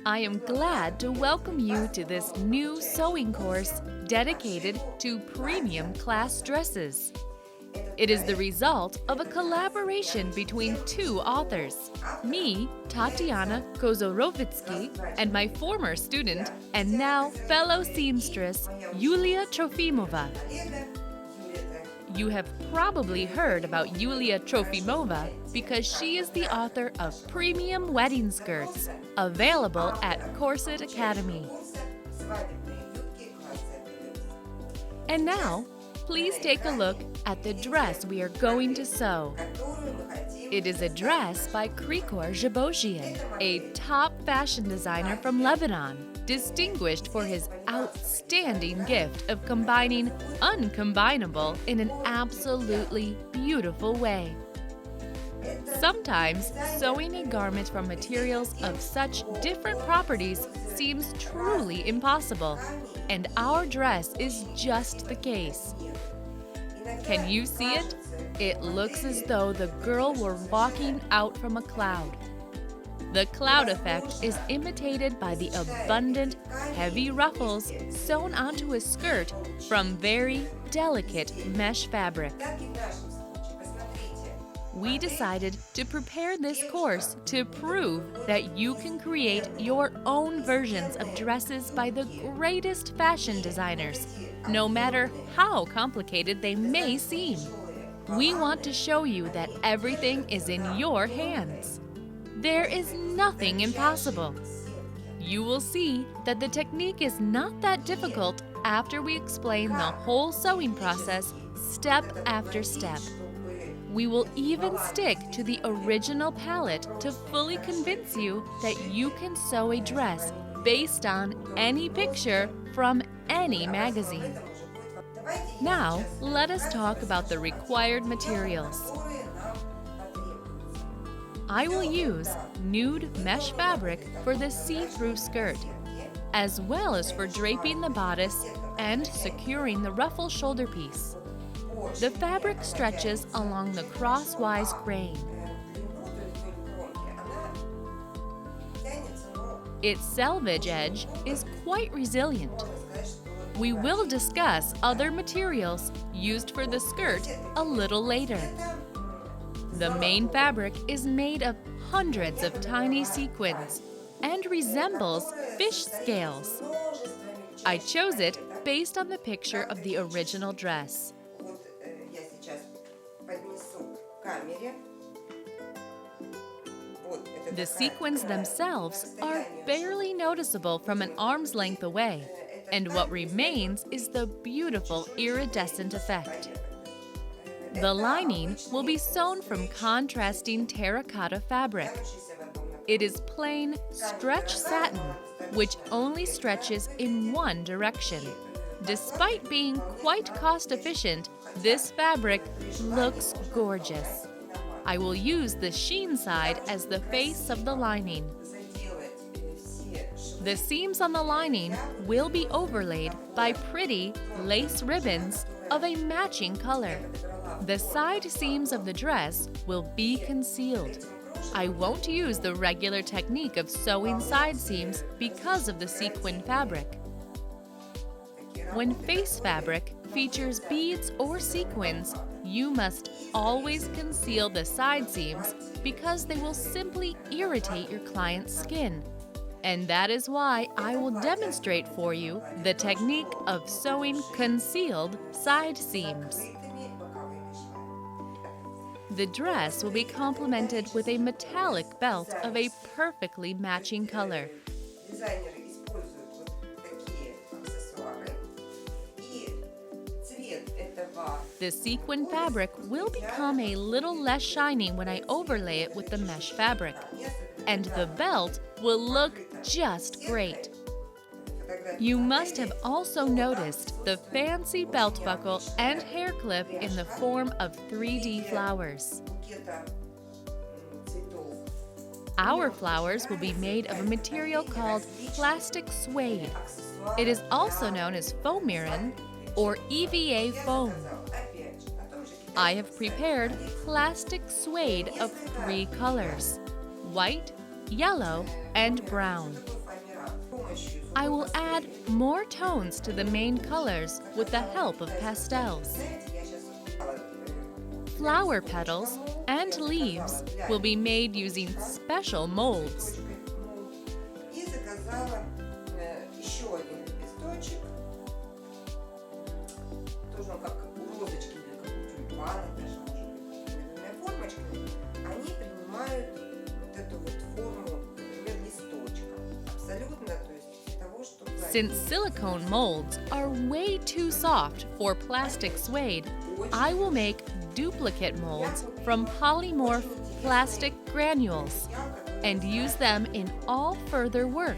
I am glad to welcome you to this new sewing course dedicated to premium class dresses. It is the result of a collaboration between two authors, me, Tatiana Kozorovitsky, and my former student and now fellow seamstress, Yulia Trofimova. You have probably heard about Yulia Trofimova because she is the author of Premium Wedding Skirts, available at Corset Academy. And now, please take a look at the dress we are going to sew. It is a dress by Krikor Jabotian, a top fashion designer from Lebanon, distinguished for his outstanding gift of combining uncombinable in an absolutely beautiful way. Sometimes, sewing a garment from materials of such different properties seems truly impossible, and our dress is just the case. Can you see it? It looks as though the girl were walking out from a cloud. The cloud effect is imitated by the abundant, heavy ruffles sewn onto a skirt from very delicate mesh fabric. We decided to prepare this course to prove that you can create your own versions of dresses by the greatest fashion designers, no matter how complicated they may seem. We want to show you that everything is in your hands. There is nothing impossible. You will see that the technique is not that difficult after we explain the whole sewing process step after step. We will even stick to the original palette to fully convince you that you can sew a dress based on any picture from any magazine. Now, let us talk about the required materials. I will use nude mesh fabric for the see-through skirt, as well as for draping the bodice and securing the ruffle shoulder piece. The fabric stretches along the crosswise grain. Its selvage edge is quite resilient. We will discuss other materials used for the skirt a little later. The main fabric is made of hundreds of tiny sequins and resembles fish scales. I chose it based on the picture of the original dress. The sequins themselves are barely noticeable from an arm's length away, and what remains is the beautiful iridescent effect. The lining will be sewn from contrasting terracotta fabric. It is plain stretch satin, which only stretches in one direction. Despite being quite cost-efficient, this fabric looks gorgeous. I will use the sheen side as the face of the lining. The seams on the lining will be overlaid by pretty lace ribbons of a matching color. The side seams of the dress will be concealed. I won't use the regular technique of sewing side seams because of the sequin fabric. When face fabric features beads or sequins, you must always conceal the side seams because they will simply irritate your client's skin. And that is why I will demonstrate for you the technique of sewing concealed side seams. The dress will be complemented with a metallic belt of a perfectly matching color. The sequin fabric will become a little less shiny when I overlay it with the mesh fabric, and the belt will look just great. You must have also noticed the fancy belt buckle and hair clip in the form of 3D flowers. Our flowers will be made of a material called plastic suede. It is also known as foamiron or EVA foam. I have prepared plastic suede of 3 colors: white, yellow, and brown. I will add more tones to the main colors with the help of pastels. Flower petals and leaves will be made using special molds. Since silicone molds are way too soft for plastic suede, I will make duplicate molds from polymorph plastic granules and use them in all further work.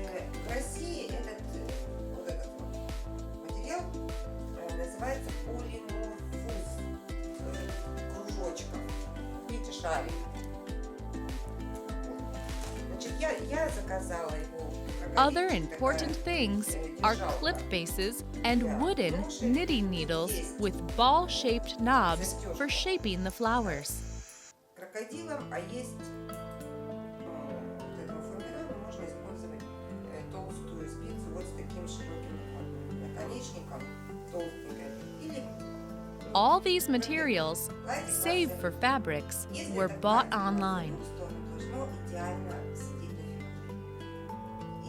Other important things are clip bases and wooden knitting needles with ball-shaped knobs for shaping the flowers. All these materials, save for fabrics, were bought online.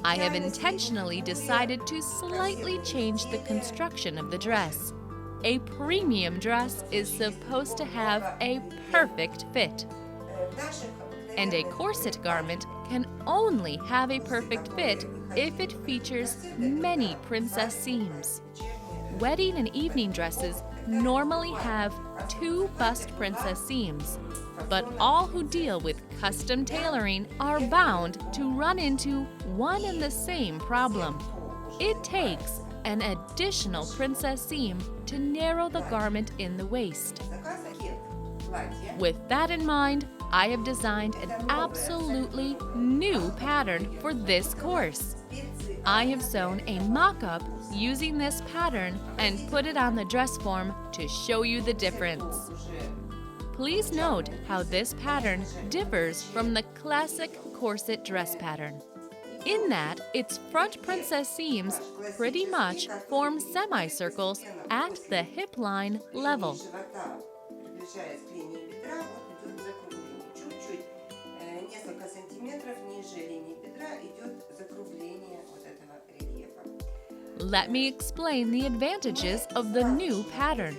I have intentionally decided to slightly change the construction of the dress. A premium dress is supposed to have a perfect fit. And a corset garment can only have a perfect fit if it features many princess seams. Wedding and evening dresses normally have 2 bust princess seams, but all who deal with custom tailoring are bound to run into one and the same problem. It takes an additional princess seam to narrow the garment in the waist. With that in mind, I have designed an absolutely new pattern for this course. I have sewn a mock-up using this pattern and put it on the dress form to show you the difference. Please note how this pattern differs from the classic corset dress pattern, in that its front princess seams pretty much form semicircles at the hip line level. Let me explain the advantages of the new pattern.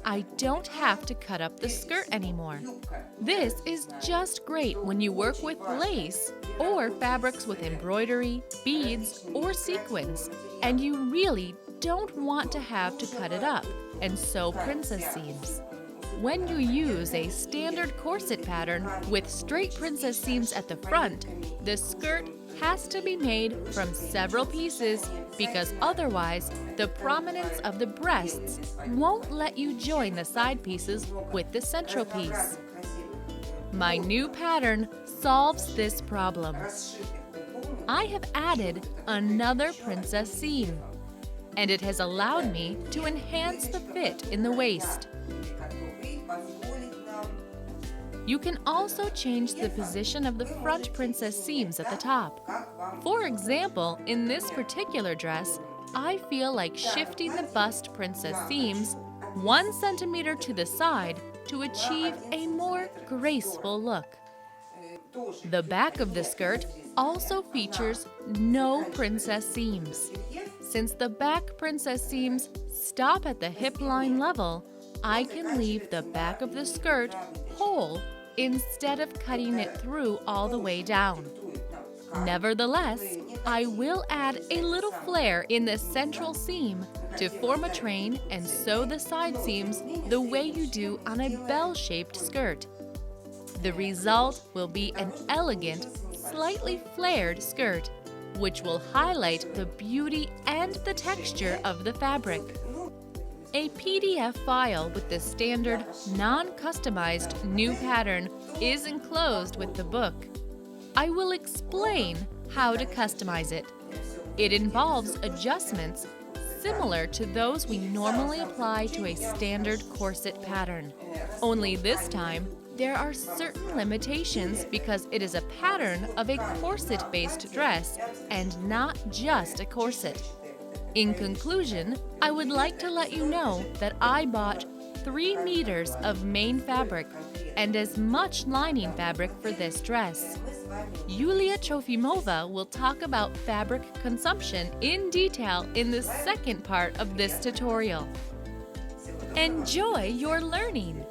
I don't have to cut up the skirt anymore. This is just great when you work with lace or fabrics with embroidery, beads, or sequins, and you really don't want to have to cut it up and sew princess seams. When you use a standard corset pattern with straight princess seams at the front, the skirt has to be made from several pieces because otherwise the prominence of the breasts won't let you join the side pieces with the central piece. My new pattern solves this problem. I have added another princess seam, and it has allowed me to enhance the fit in the waist. You can also change the position of the front princess seams at the top. For example, in this particular dress, I feel like shifting the bust princess seams 1 centimeter to the side to achieve a more graceful look. The back of the skirt also features no princess seams. Since the back princess seams stop at the hip line level, I can leave the back of the skirt whole instead of cutting it through all the way down. Nevertheless, I will add a little flare in the central seam to form a train and sew the side seams the way you do on a bell-shaped skirt. The result will be an elegant, slightly flared skirt, which will highlight the beauty and the texture of the fabric. A PDF file with the standard, non-customized new pattern is enclosed with the book. I will explain how to customize it. It involves adjustments similar to those we normally apply to a standard corset pattern. Only this time, there are certain limitations because it is a pattern of a corset-based dress and not just a corset. In conclusion, I would like to let you know that I bought 3 meters of main fabric and as much lining fabric for this dress. Yulia Trofimova will talk about fabric consumption in detail in the second part of this tutorial. Enjoy your learning!